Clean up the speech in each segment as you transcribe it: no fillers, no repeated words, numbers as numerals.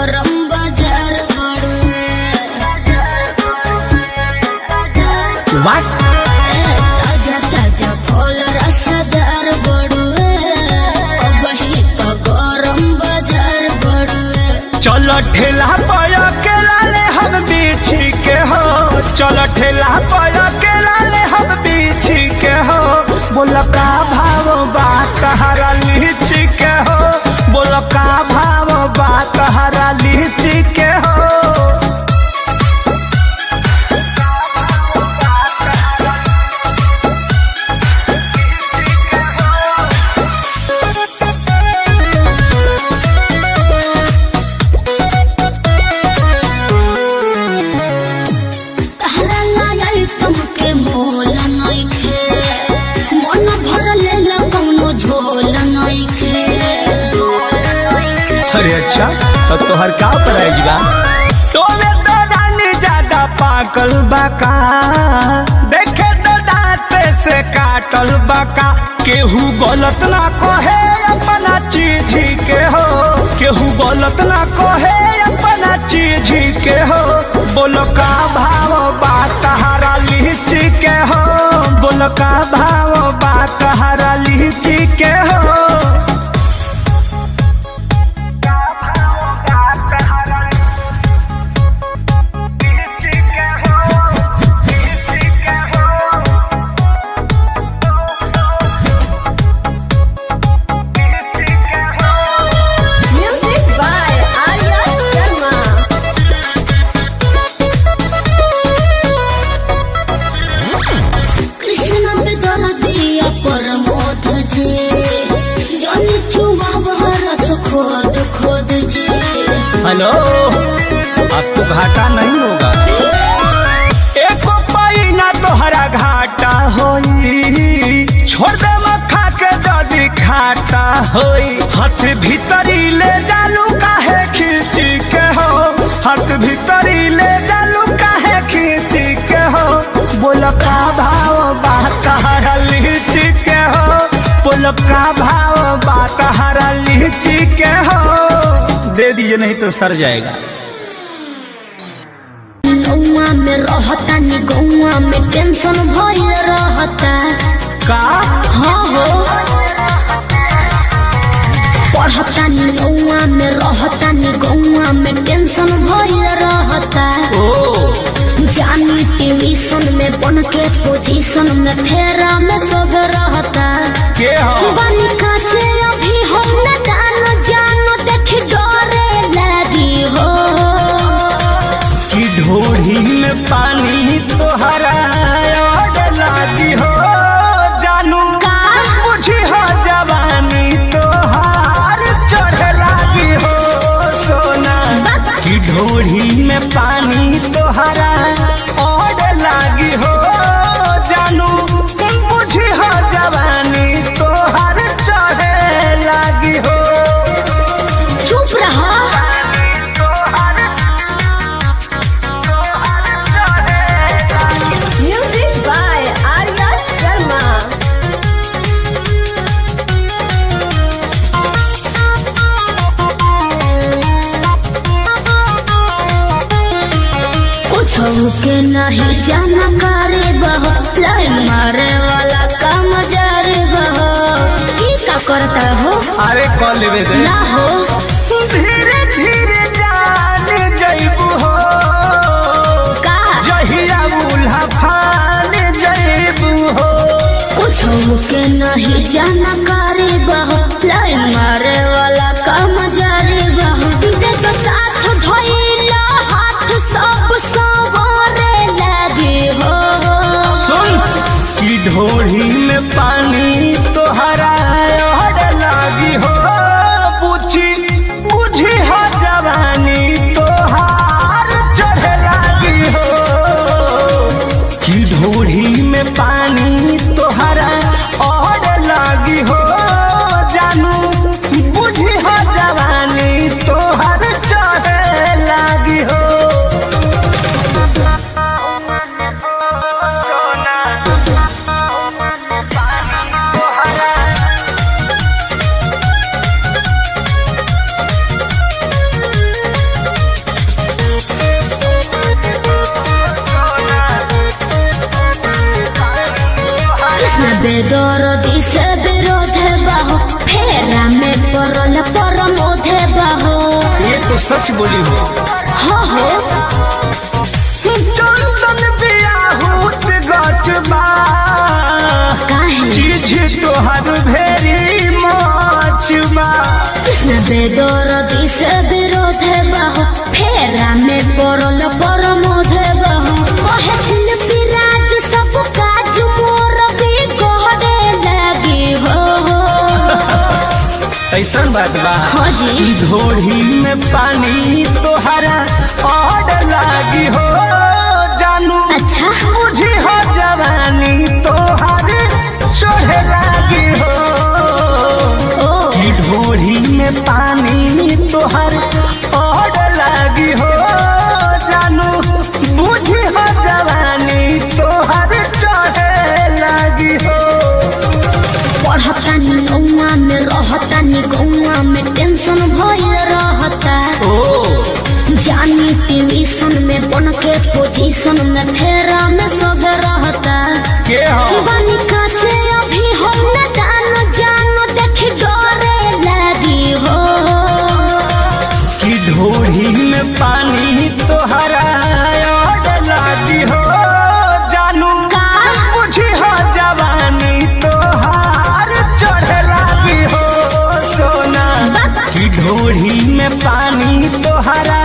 गरम बाजार बड़ुए ताजा ताजा फल रसदार बड़ुए वही तो गरम बाजार बड़ुए। चलो ठेला पाया के लाले हम बीछी के हो, चलो ठेला पाया के लाले हम बीछी के हो। बोल का भाव बात हरा लीची के हो, बोल का भाव बात हरा लीची के हो। तुमके मोल नइखे मन भरले लगौनो झोल नइखे। अरे अच्छा तो तोहर का प्राइज बा? तो में तो रानी ज्यादा पाकल बाका, देखे तो दांते से काटल बाका। केहू गलत ना कहे अपना चीज के हो, केहू गलत ना कहे अपना चीज के हो। बोलो का भाव बात हरा लीची के हो, बोलो का भाव बात हरा लीची के हो। हेलो, आपको घाटा नहीं होगा, एको पाई ना तोहरा घाटा होई। छोड़ दे मखा के दादी खाटा होई। हाथ भीतरी ले जालू काहे खींची के हो, हाथ भीतरी ले जालू काहे खींची के हो। बोल का भाव बात हरा लीची के हो, बोल का भाव बात हरा लीची के हो। दे दीजिए नहीं तो सर जाएगा। गौआ में रहता नी गौआ में टेंशन भइल रहता का? हाँ हो पढ़ता नी गौआ में रहता नी गौआ में टेंशन भइल रहता। जानी ट्यूशन में बन के पोजीशन में फेरा में सब रहता। के हो बनी काचे अभी हम न जानो देख डरे लगी हो। कि ढोढ़ी में पानी तोहरा लागी हो, जानू का मुझे हो जवानी तोहार चढ़ लागी हो सोना। कि ढोढ़ी में पानी तोहरा लागी हो, जानू मुझे हो जवानी तोहार चढ़ लागी हो। चुप रहा। Music by Arya Sharma. कुछ के नहीं जानकारी बहो, लाइन मारे वाला काम जारी बहो। की का करता हो? अरे कॉल लेवे दे ना हो धीरे धीरे जान जइबू हो का जहिया उल्हा फान जइबू हो। कुछ के नहीं जानकारी बहो, लाइन मारे वाला काम जारी बहो। देख साथ धइला हाथ सब सवारे लगी हो। सुन कि ढोढ़ी में पानी तोहरा लागी हो, बुझी हो जवानी तोहार चढ़ लागी हो। कि ढोढ़ी में पानी तोहरा और लागी हो, सच बोली हो। हाँ हो चंदन बियाहूत गचबा काहे चीज तोहर भेरी मचबा। कृष्ण बेदरदी से विरोध बहो फेरा में पड़ल परमोध बहो कहे शिल्पी राज सब काज मोर भी कहने लगी हो। ऐसन बात बा हाँ जी ढोढ़ी में पानी तोहरा और लागी हो जानू। अच्छा बुझी हो जवानी तोहर चढ़े लागी हो। ओ कि ढोढ़ी में पानी तोहर और लागी हो जानू। बुझी हो जवानी तोहर चढ़े लागी हो। पढ़तानी गौआ में रहतानी गौआ में टेंशन भइल रहता ओ जानी ट्यूशन में बन के पोजीशन में फेरा में सब रहता के हो बनी काचे अभी हम न जान देख डरे लगी हो। कि ढोढ़ी में पानी तोहरा और लागी हो जानू। का बुझी हो जवानी तोहार चढ़े लागी हो सोना। कि ढोढ़ी में पानी तोहरा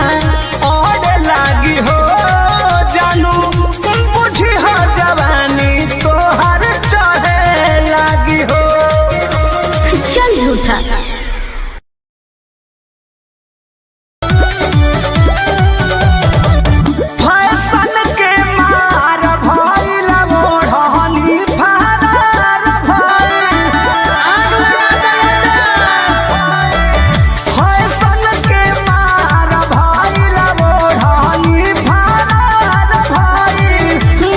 और लागी हो जानू। बुझी हो जवानी तोहार चढ़े लागी हो। चल झूठा फैशन के मार भइल मोढ़नी फरार भइल। फैशन के मार भइल मोढ़नी फरार भइल।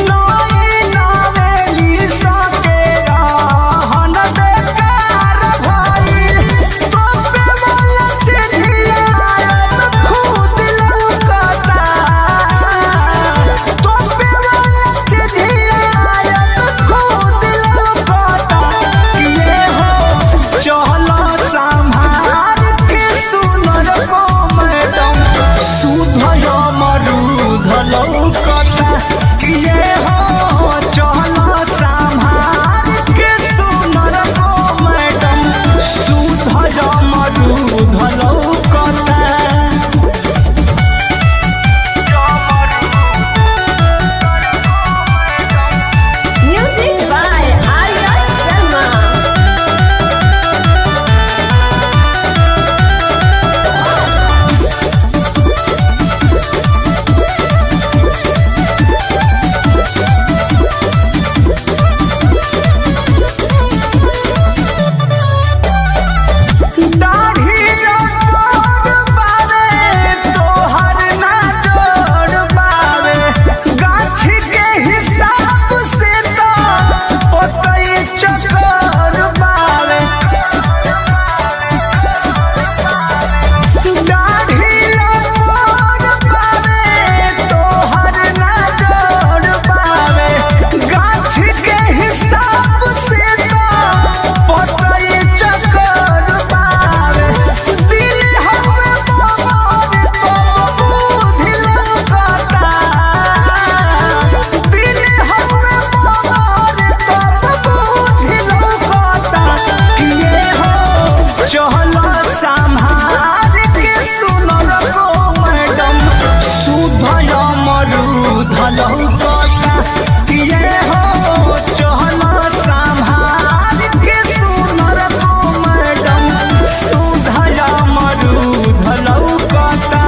नई नवेली सके रहन बेकार भइल। तोपे वाला चिट्ठिया खुद लौकता। तोपे वाला चिट्ठिया खुद लौकता। ये हो चलो संभार के सुनर को मैडम सुधय मरूध लौकता। कि ये हो चलो संभार के सुनर को मैडम सुधय मरूध लौकता। Music by Arya Sharma. दाढ़ी जोड़ बावे तोहर ना जोड़ बावे। गाछ के हिसाब से तो पतई चकर बावे। दाढ़ी जोड़ बावे तोहर ना जोड़ बावे। गाछ के हिसाब से तो पतई चकर बावे। दिल हवे मोर तो बुद्धि लौकता। दिल हवे मोर तो बुद्धि लौकता। कि ये हो चलो संभार के सुनर को मैडम सुधय मरूध लौकता। कि ये हो चलो संभार के सुनर को मैडम सुधय मरूध लौकता।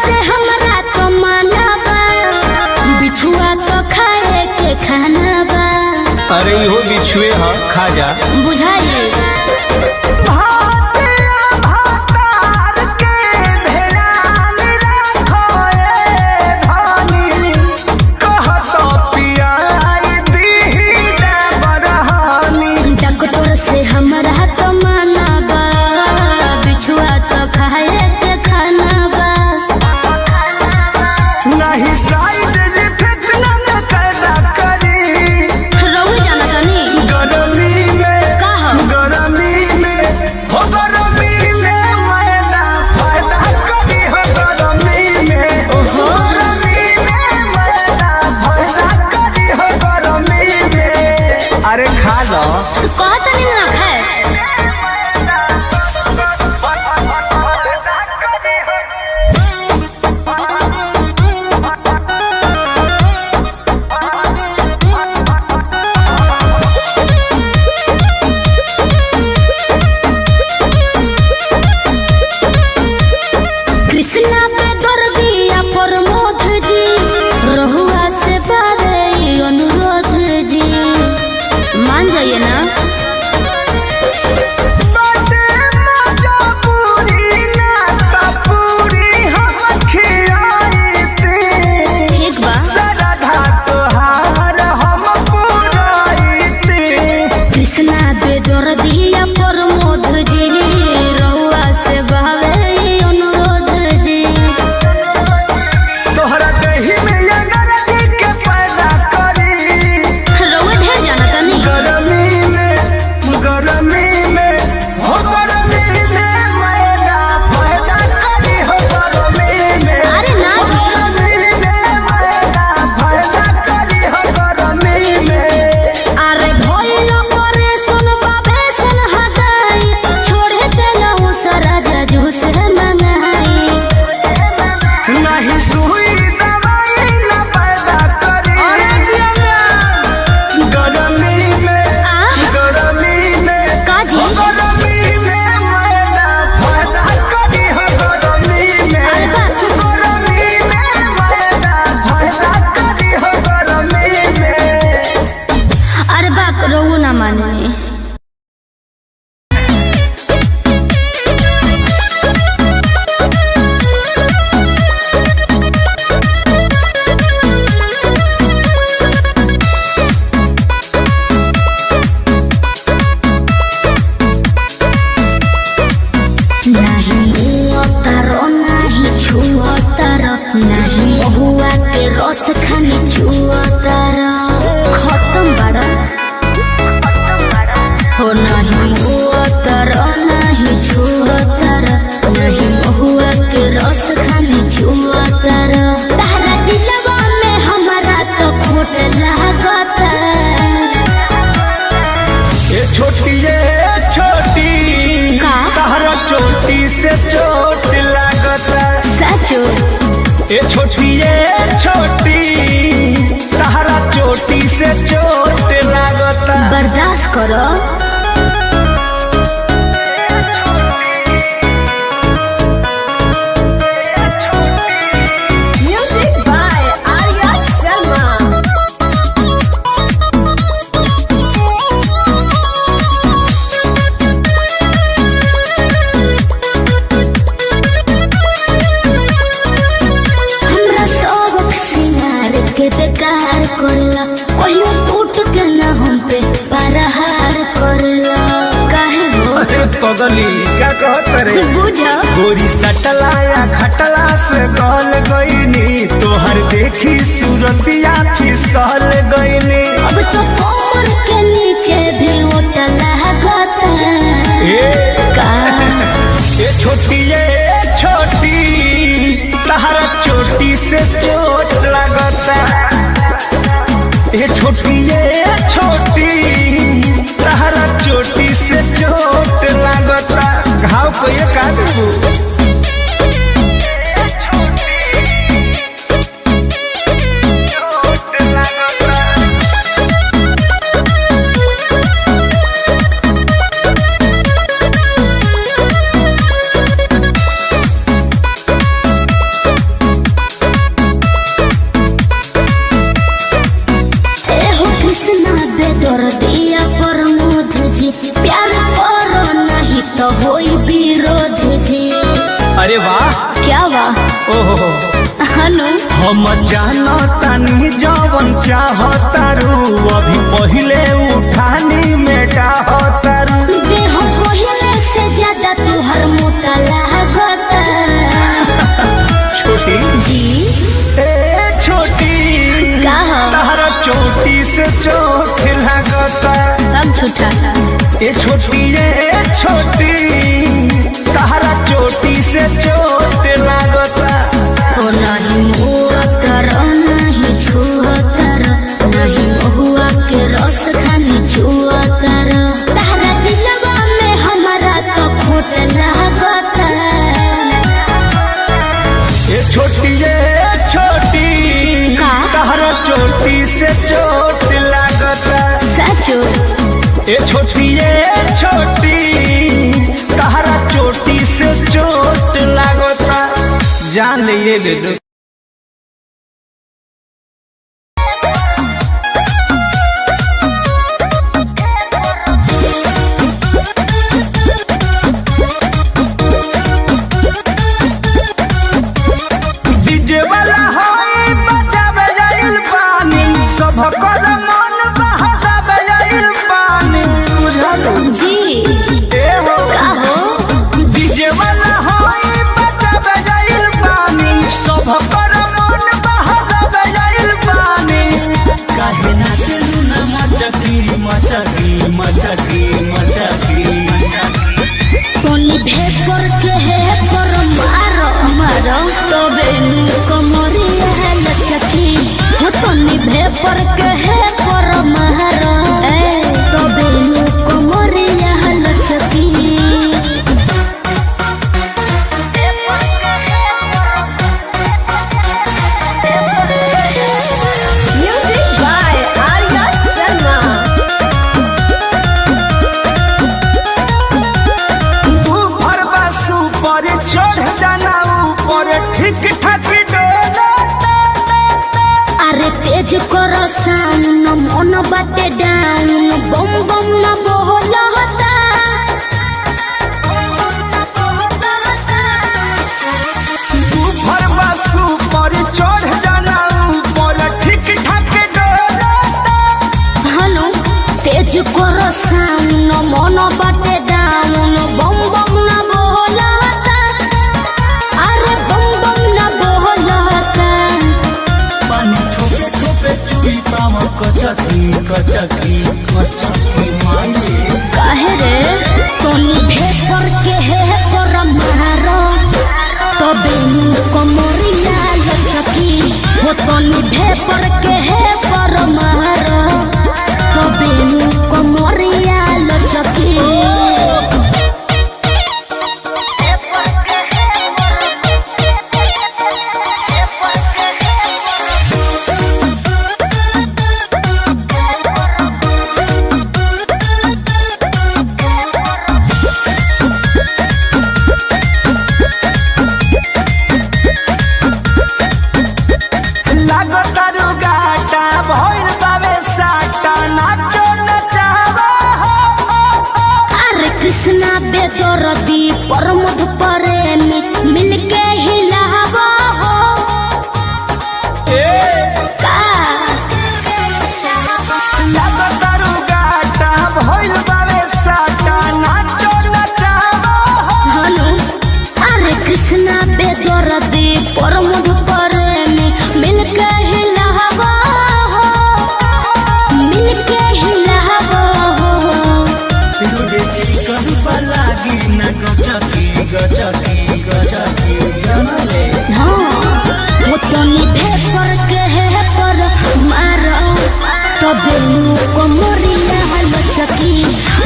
से हमरा तो माना बा, बिछुआ तो खाए के खाना बा। अरे इहो बिछुए ह, खा जा। बुझाइए डॉक्टर से हमरा तो माना बा, बिछुआ तो खाए के खाना बा। नहीं साइड इफेक्ट ना पैदा करी रहुए जाना तनी गरमी में का हो? गरमी में हो गरमी में मैदा फायदा करी हो गरमी में ओहो। गरमी में मैदा फायदा करी हो गरमी में। अरे खा लो कहतनी ना खाए। कृष्णा पे दर्दिया प्रमोद जी, रहुआ से बारे अनुरोध जी, मान जाइए ना। बाटे मजा पूरी ना ता पूरी हम खियाई ते ठीक बा। सरधा तोहार हम पुराइते। कृष्णा पे दर्दिया प्रमोद जी, रहुआ से बारे अनुरोध जी। तोहरा दही में एनर्जी के पैदा करी रहुआ ढेर जाना तनी गरमी में हो गरमी में मैदा फायदा करी हो गरमी में। अरे ना जी। गरमी में मैदा फायदा करी हो गरमी में। अरे भइलो करे सुन बाबे सुन हटाई, छोड़े देलहु सारा जजू से मंगाई। नहीं सुई दवाई न पैदा करी गरमी में आ? गरमी में काजी? हो गरमी में मैदा फायदा करी हो गरमी में। अरे बाप। गरमी में मैदा फायदा करी हो गरमी में। अरे बाप रहुआ ना माने। नहीं उतारो नहीं छुअतारो, नहीं महुआ के रस खानी छुअतारो। खत्म बड़ा हो। नहीं उतारो नहीं छुअतारो, नहीं महुआ के रस खानी छुअतारो। तारा दिलवा में हमारा तो खोट लागता। ये छोटी का? तहरा चोटी से चोट लागता। सचो ये छोटी तहरा चोटी से चोट लागता। बर्दाश्त करो। Music by Arya Sharma. हमरा सबक सिंगार के बेकार करला, कहियो टूट के ना हम पे प्रहार करला। काहे हो? अरे पगली क्या कहत रे बुझो गोरी सटलाया खटला से गल गईनी तोहर देखी सूरतिया फिसल गईनी। अब तो कमर के नीचे भी ओट लागता। का ये छोटी तहरा चोटी से चोट लगता। ये छोटी तहरा चोटी से चोट लगता। घाव को ये का देबू हनु हम जानतानी जवन चाहतारू अभी पहिले उठानी में डाहतारू देह पहिले से ज्यादा तुहर मोटा लागत छोटी जी ए छोटी कहा तहरा चोटी से चोट लागता तब झूठा ए छोटी तहरा चोटी से चोट लागता ओ नहीं मुआतर नहीं छुअतर नहीं महुआ के रस खानी छुअतर तहरा दिलवा में हमारा तो खोट लागत ए छोटी का? तहरा चोटी से चोट लागता सचो ए छोटी तहरा चोटी से चोट लागता जान ले लो डीजे वाला होई बजावे जाइल पानी सब कर मन बहावे जाइल पानी बुझलो जी ए हो कहो डीजे वाला होई बजावे जाइल पानी सब कर मन बहावे जाइल पानी काहे ना चलू ना मचकी तोनी भेपर के है पर मारो तबे कमरिया है लचकी हो तोनी भेपर के है पर मारो तबे कमरिया है लचकी Music by Arya Sharma. ऊपर बस ऊपर चढ़ जाना ऊपर ठीक ठाक डोला अरे तेज करो साउन मन बाटे डाउन बम बम न बोलता ऊपर बस ऊपर चढ़ जाना ऊपर ठीक ठाक डोला हनु तेज करो साउन मन बाटे डाउन बम बम न बोलता अरे बम बम न बोलता पानी ठोपे ठोपे चुई पाव कचकी माये काहे रे तोनी भेपर के है पर मारो तबे कमरिया लचकी हो तोनी भेपर के है पर मारो तबे कमरिया लचकी लागतारू गाटा भइल बावे साटा नाचो नचावा अरे कृष्णा बेदरदी प्रमोद प्रेमी मिलके हिलावा हो का लागतारू गाटा भइल बावे साटा नाचो नचावा हनु अरे कृष्णा बेदरदी प्रमोद प्रेमी मिलके हिलावा हो मिलके हिलावा हो रोडे चिकन पलागी न गचकी जानले हाँ हो तोनी भेपर के है पर मारो तबे कमरिया लचकी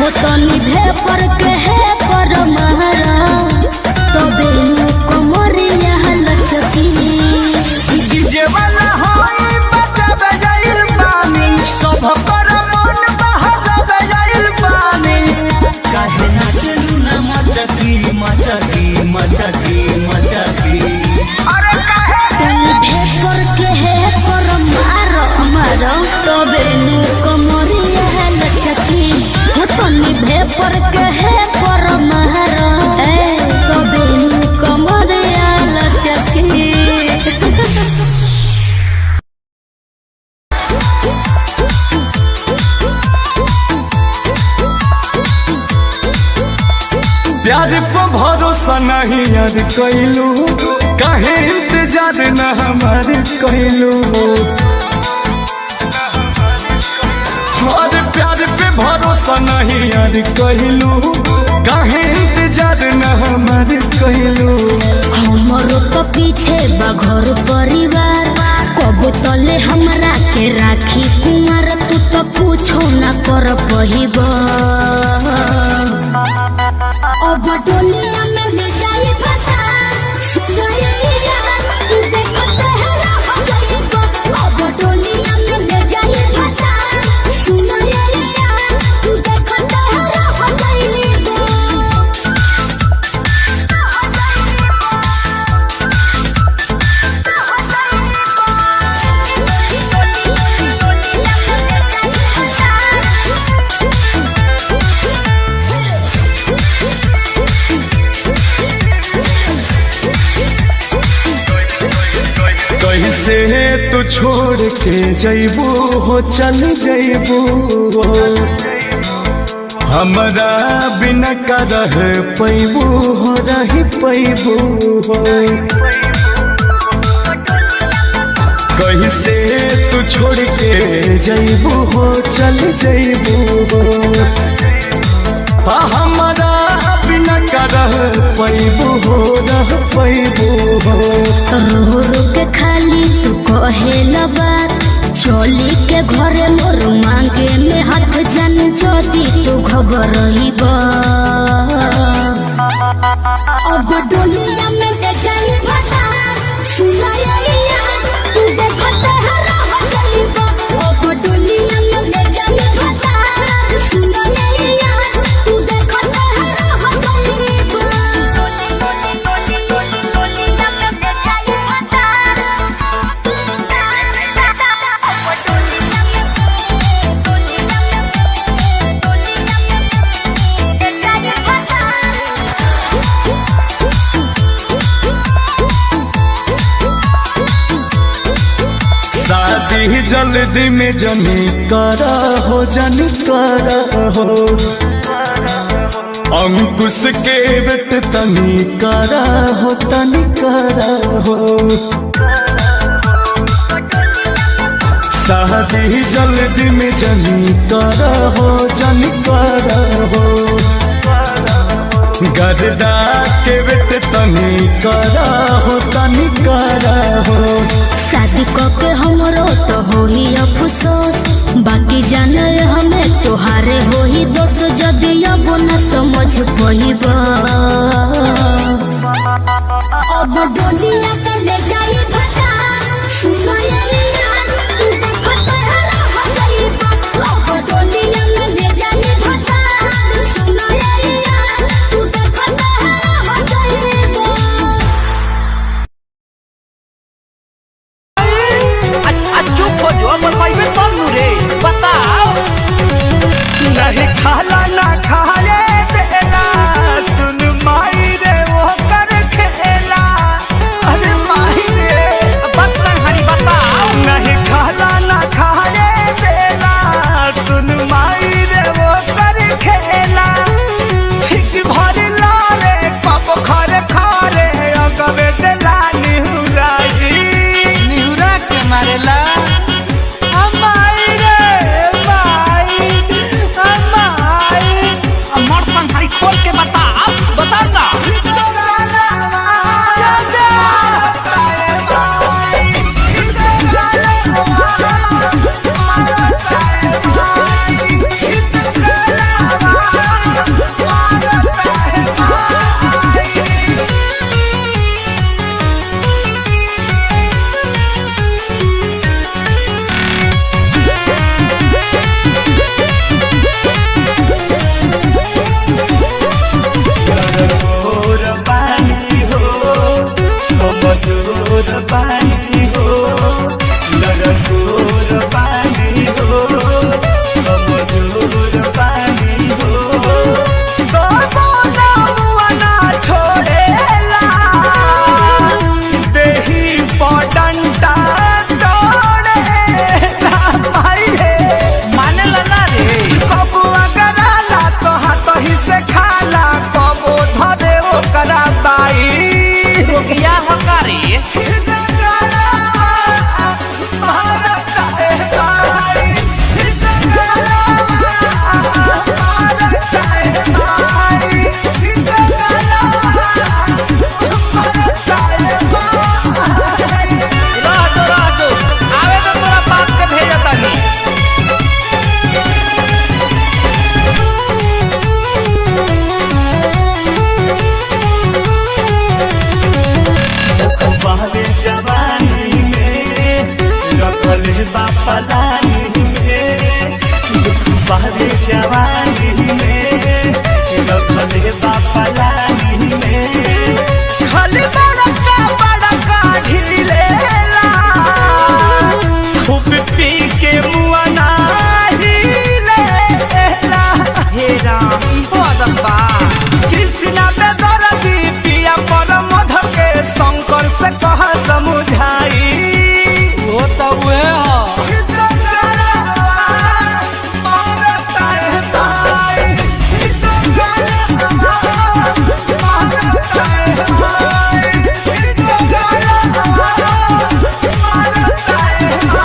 हो तोनी भेपर के है पर मारो तबे कमरिया लचकी डीजे वाला होई बजावे जाइल पानी सब कर मन बहावे जाइल पानी काहे ना चलू ना मचकी अरे काहे तोनी भेपर के है पर मारो तबे कमरिया लचकी हो तोनी भेपर के है पर मारो तबे कम नहीं यार कैलू, काहे इंतजार न हमार कैलू। और प्यार पे भरोसा नहीं यार कैलू, काहे इंतजार न हमार कैलू। हमरो तो पीछे बघर परिवार, कब तले हमरा के राखी कुमार। तू तो पूछो न कर पहिब, अब डोलिया में ले जाई फसा सुनैया। तू देखत है हो जाइब, अब डोलिया में ले जाई फसा सुनैया। तू देखत है हो जाइब। कैसे तू छोड़ के जैबू हो, चल जैबू हमरा बिना का रह पैबू हो, रह पैबू हो। कैसे तू छोड़ के जैबू हो, चल जैबू हो हमरा बिना का रह पैबू हो, रह पैबू हो। रो रो के खाली तू कहेला बात, चोली के घरे मोर मांगे में हाथ जन ज्योति तू घबरहिब। अब डोलिया में ले जाई फसा सुनैया। तू देखत है रह जाइब, अब डोलिया में ले जाई फसा सुनैया। तू देखत है रह जाइब। शादी जल्दी में जनी करा हो, जनी करा हो। अंकुश के बेट तनी करा हो, तनी करा हो। शादी जल्दी में जनी करा हो, जनी करा हो। गरदा के बेट तनी करा हो, तनी करा हो। शादी के हमरो तो हो ही अफसोस, बाकी जाने हमें तोहारे हो ही दोस्त। जदि अब न समझ पहिब, अब डोलिया के ले जाई फसा सुनैया। तू देखत है रह जाइब, अब डोलिया में ले जाई फसा सुनैया। तू देखत है रह जाइब। चुप हो जो बताइए तब रे बताओ। नहीं खाला ना खाए देला, सुन माई रे वो कर खेला। अरे माई रे बत्तन हरी बताओ। नहीं खाला ना खाए देला, सुन माई रे वो कर खेला। हिक भर लारे पाप खरे खारे, अगवे देला निहुराई। निहुरा के मारेला माई रे माई, माई पलानी में दुख बारे जवानी में रखले पलानी में खाली बड़का ढीलेला खूब पी के मुआ हीलेला हे राम इहो आदम बा कृष्णा में दर्दी पिया पर मध के शंकर से कहा समझाई वो तो वे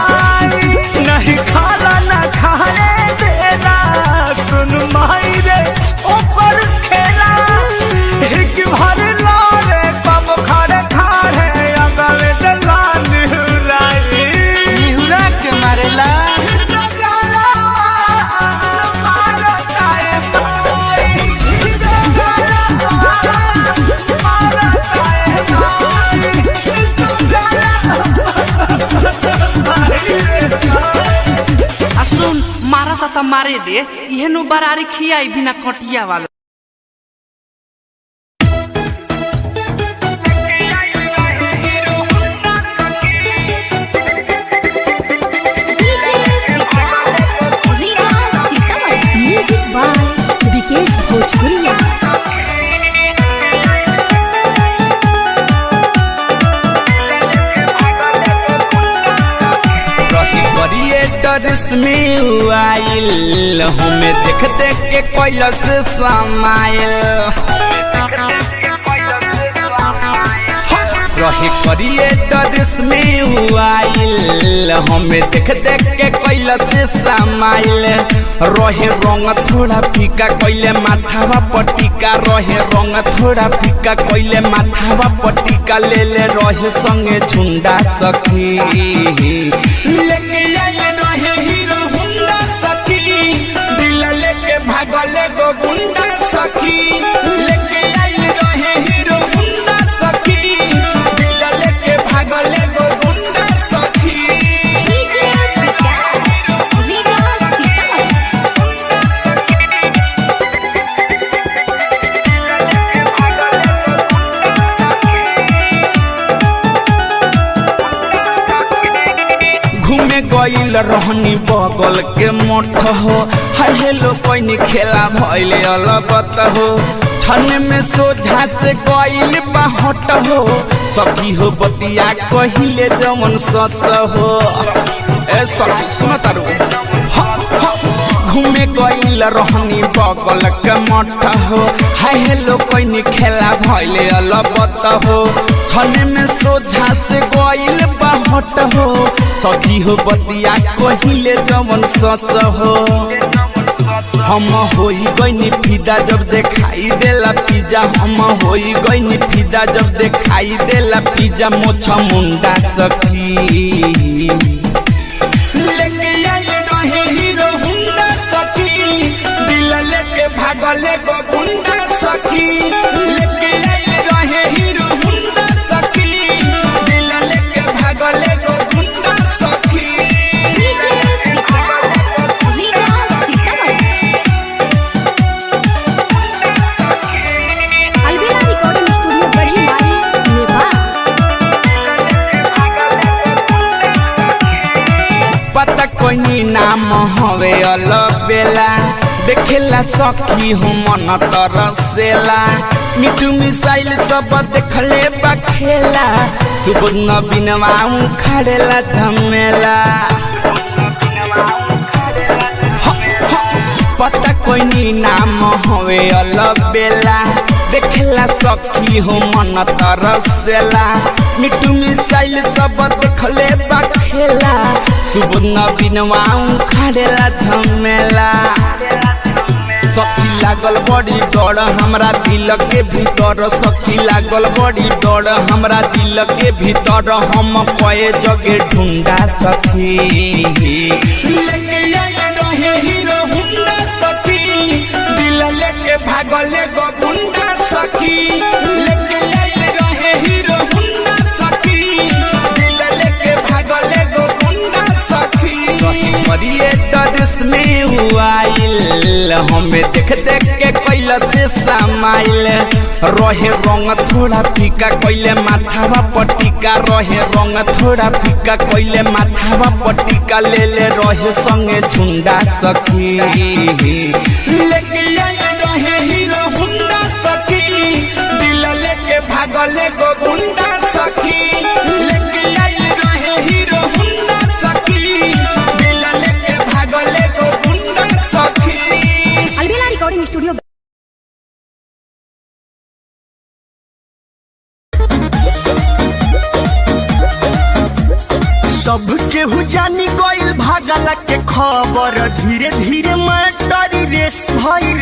नहीं खाला ना खाने देना सुन माई रे ऊपर खेला एक भर लारे कब खड़े खाड़े अगल दलान हुराई निहुरा के मारेला आ सुन मारा ता मारे दे इहेनु बरारी खियाई बिना कटिया वाला म्यूजिक बाय विकेश भोजपुरिया। रही करिए डरिस में आइल हमें देख देख के कैलस समाइल रही करिए डरिस में आइल हमें देख देख के कैलस समाइल रहे रंग थोड़ा फीका कैले माथावा पटिका रहे रंग थोड़ा फीका कैले माथावा पटिका ले ले रहे संगे झुंडा सखी लेके आइले रहे हीरो हुंडा सखी दिल लेके भागले गो गुंडा सखी लेके आइले रहे हीरो हुंडा सखी दिल लेके भागले गो गुंडा सखी घूमे गईल रहनी बगल के मठ हो हाय हेलो कोई खेला भइले अलगत हो छन में सोझा से गईल बाहट हो सखी हो बतिया कहिले जमन सच हो ए सखी सुन तारू घूमे गईल रहनी बगल के मठ हो हाय हेलो कोई खेला भइले अलगत हो छन में सोझा से गईल बाहट हो सखी हो बतिया कहिले जमन सच हो हम होई गईनी फिदा जब देखाई देला पिज्जा हम होई गईनी फिदा जब देखाई देला पिज्जा मोछा मुंडा सखी लेके आइले रहे हीरो हुंडा सखी दिल लेके भागले गो गुंडा सखी लेके आइले रहे हीरो हुंडा सखी दिल लेके भागले गो गुंडा सखी अलविदा रिकॉर्डिंग स्टूडियो गढ़ी मारी नेपाल। पता कोई नाम हवे अलबेला देखेला सखी हो मन तरसेला मिठू मिसाइल सब देखले बखेला सुबह नबीनवा उखाड़ेला झमेला पता कोई नाम हवे अलबेला देखेला सखी हो मन तरसेला मिठू मिसाइल सब देखले बखेला सुबह नबीनवा उखाड़ेला झमेला सखी लागल बड़ी डर हमरा दिल के भीतर सखी लागल बड़ी डर हमरा दिल के भीतर हम कए जगे ढूंढा सखी लेके आइले रहे हीरो हुंडा सखी दिल लेके भागले गो गुंडा सखी लेके आइले रहे हीरो हुंडा सखी दिल लेके भागले गो गुंडा सखी हमें देख देख के कैला से समाइल रहे रंग थोड़ा फीका कैले माथावा पटिका रहे रंग थोड़ा फीका कैले माथावा पटिका ले ले रहे संगे झुंडा सखी लेके रहे हीरो हुंडा सखी दिल लेके भागले गो गुंडा सखी लेके रहे हीरो हुंडा सखी दिल लेके भागले गो गुंडा सखी। अलबेला रिकॉर्डिंग स्टूडियो। सब केहू जानी गइल भागला के खबर धीरे धीरे मैटरी रेस भई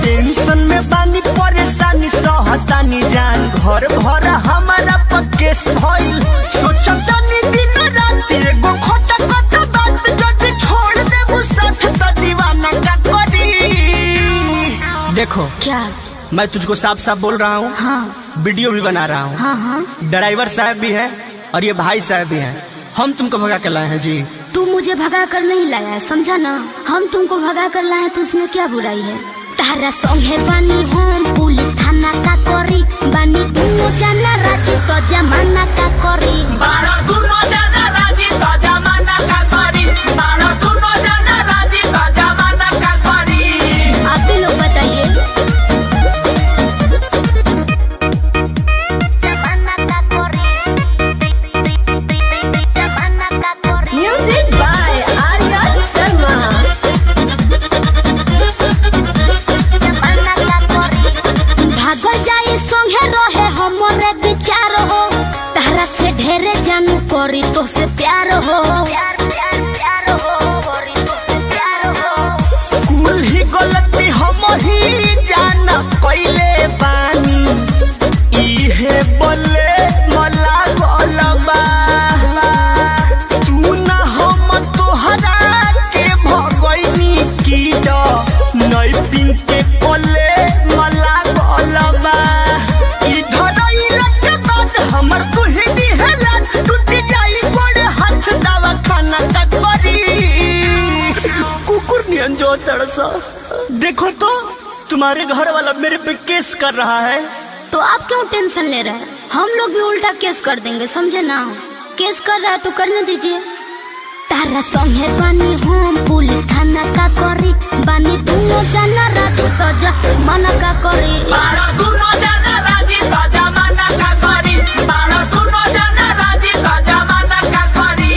टेंशन में बानी परेशानी सहतानी जान घर भर हमारा पकेस भइल सोचतानी दिन रात एगो खोटा कथा बात जदी छोड़ देबू साथ त दीवाना का करी। देखो क्या? मैं तुझको साफ साफ बोल रहा हूँ। हाँ वीडियो भी बना रहा हूँ। हाँ ड्राइवर साहब भी है और ये भाई साहब भी हैं। हम तुमको भगा कर लाए हैं जी। तू मुझे भगा कर नहीं लाया है, समझा ना। हम तुमको भगा कर लाए तो उसमें क्या बुराई है। तारा संगे बानी हम पुलिस थाना का करी बानी तू जाना राजी तो जमाना का करी बाड़ा दुनो जाना राजी तो जमाना का करी बाड़ा दुनो जाना राजी तो जमाना का करी। आप भी लोग बताइए। जमाना का करी जमाना का करी। Music by Arya Sharma. भागल जाई संगे रहे हमरे विचार हो तारा से ढेरे जानू करी तो से प्यार हो कुल ही गलती हम ही जाना कइले बानी इहे बोले मला गलबा तू ना हम तोहरा के भगइनी कीड नई पिन के कोले मला गलबा इधर इलाके बाद हमर तू ही दिहला टूट जाई गोड़ हाथ दवा खाना का करी कुकुर नियन जो तड़सा। देखो तो तुम्हारे घर वाला मेरे पे केस कर रहा है। तो आप क्यों टेंशन ले रहे हैं? हम लोग भी उल्टा केस कर देंगे, समझे ना। केस कर रहा है तो करने दीजिए। तारा संगे बानी हम पुलिस थाना का करी बानी तू जाना राजी तो जमाना का करी बाड़ा दुनो जाना राजी तो जमाना का करी बाड़ा दुनो जाना राजी तो जमाना का करी।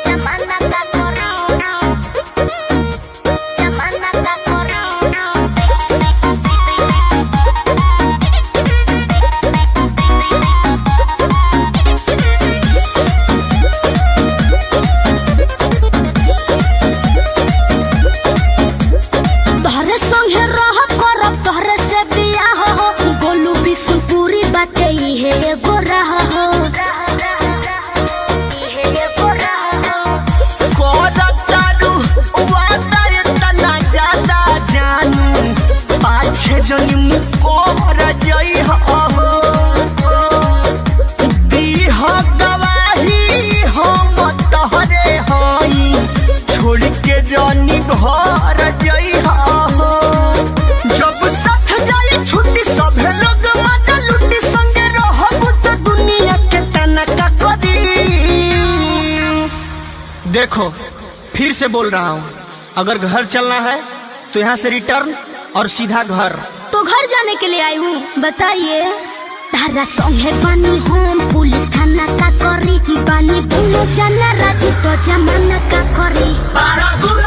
जमाना का करी जमाना का करी। तोहरे संगे रह करब तोहरे से बियाह हो गोलू बिशुनपुरी बाटे इहे एगो राह हो कोरतारू वादा इतना ज्यादा जानू पाछे जनी मुको रजई हो दीह गवाही हम तोहरे हई छोड़ के जनी घर जई हो जब साथ जाई छुट्टी सभे लोग मजा लुटी संगे रहबू तो दुनिया के तना का करी। देखो फिर से बोल रहा हूँ अगर घर चलना है तो यहाँ से रिटर्न और सीधा घर। तो घर जाने के लिए आई हूँ, बताइए। तारा संगे बानी हम पुलिस थाना का करी बानी तू जाना राजी तो जमाना का करी बाड़ा दुनो